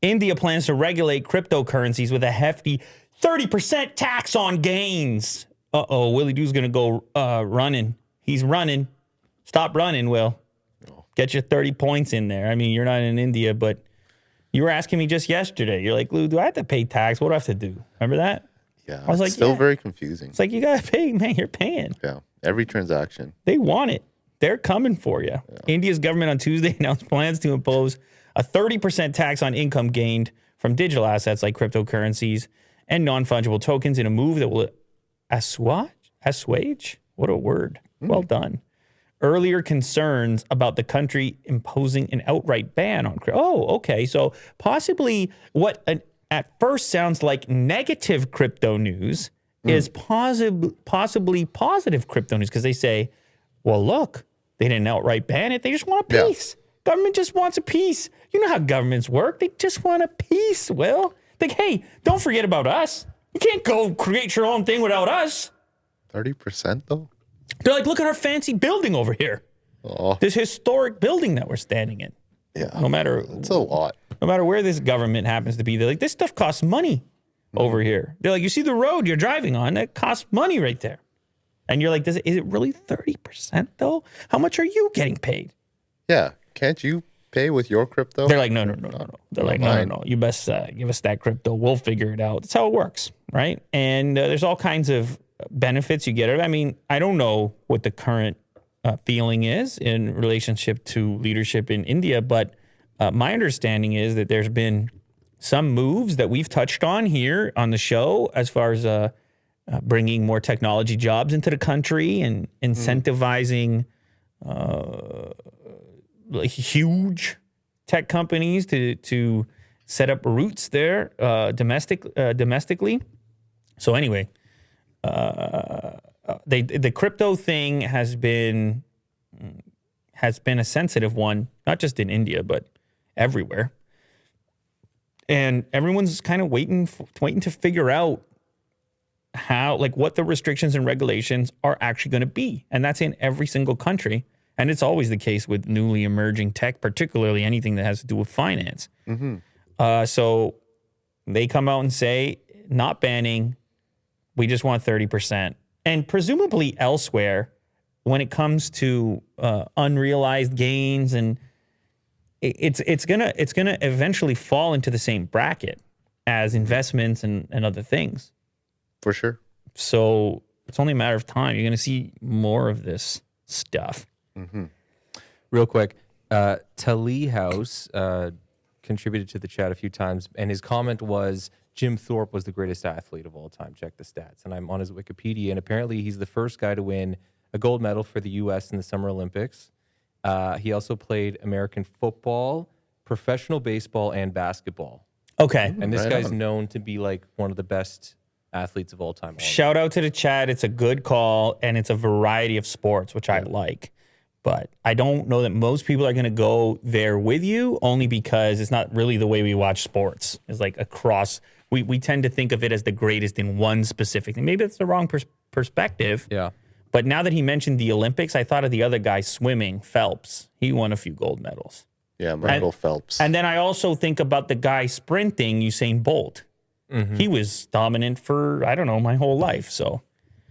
India plans to regulate cryptocurrencies with a hefty 30% tax on gains. Uh-oh, Willie Doo's going to go running. He's running. Stop running, Will. Get your 30 points in there. I mean, you're not in India, but you were asking me just yesterday. You're like, Lou, do I have to pay tax? What do I have to do? Remember that? Yeah, I was like, still very confusing. It's like, you got to pay, man. You're paying. Yeah, every transaction. They want it. They're coming for you. Yeah. India's government on Tuesday announced plans to impose a 30% tax on income gained from digital assets like cryptocurrencies and non-fungible tokens in a move that will assuage? What a word. Well done. Earlier concerns about the country imposing an outright ban on crypto. Oh, okay. So possibly what at first sounds like negative crypto news is possibly positive crypto news, because they say, well, look, they didn't outright ban it. They just want a piece. Yeah. Government just wants a piece. You know how governments work. They just want a piece, Will. Like, hey, don't forget about us. You can't go create your own thing without us. 30% though? They're like, look at our fancy building over here. Oh. This historic building that we're standing in. Yeah. It's a lot. No matter where this government happens to be, they're like, this stuff costs money over here. They're like, you see the road you're driving on, that costs money right there. And you're like, is it really 30% though? How much are you getting paid? Yeah. Can't you pay with your crypto? They're like, no. They're like, no. You best give us that crypto. We'll figure it out. That's how it works, right? And there's all kinds of benefits you get. I mean, I don't know what the current feeling is in relationship to leadership in India, but my understanding is that there's been some moves that we've touched on here on the show as far as bringing more technology jobs into the country and incentivizing like huge tech companies to set up roots there domestically. So anyway, the crypto thing has been a sensitive one, not just in India but everywhere, and everyone's kind of waiting to figure out how, like, what the restrictions and regulations are actually going to be, and that's in every single country. And it's always the case with newly emerging tech, particularly anything that has to do with finance. So they come out and say, not banning, we just want 30%. And presumably elsewhere, when it comes to unrealized gains, and it's gonna eventually fall into the same bracket as investments and other things. For sure. So it's only a matter of time. You're going to see more of this stuff. Real quick, Tali House contributed to the chat a few times, and his comment was, Jim Thorpe was the greatest athlete of all time. Check the stats. And I'm on his Wikipedia, and apparently he's the first guy to win a gold medal for the U.S. in the Summer Olympics. He also played American football, professional baseball, and basketball. Okay. And this guy's known to be like one of the best athletes of all time. Shout out to the chat. It's a good call, and it's a variety of sports, which I like. But I don't know that most people are going to go there with you, only because it's not really the way we watch sports. It's like across. We tend to think of it as the greatest in one specific thing. Maybe it's the wrong perspective. Yeah. But now that he mentioned the Olympics, I thought of the other guy swimming, Phelps. He won a few gold medals. Yeah, Michael Phelps. And then I also think about the guy sprinting, Usain Bolt. He was dominant for, I don't know, my whole life. So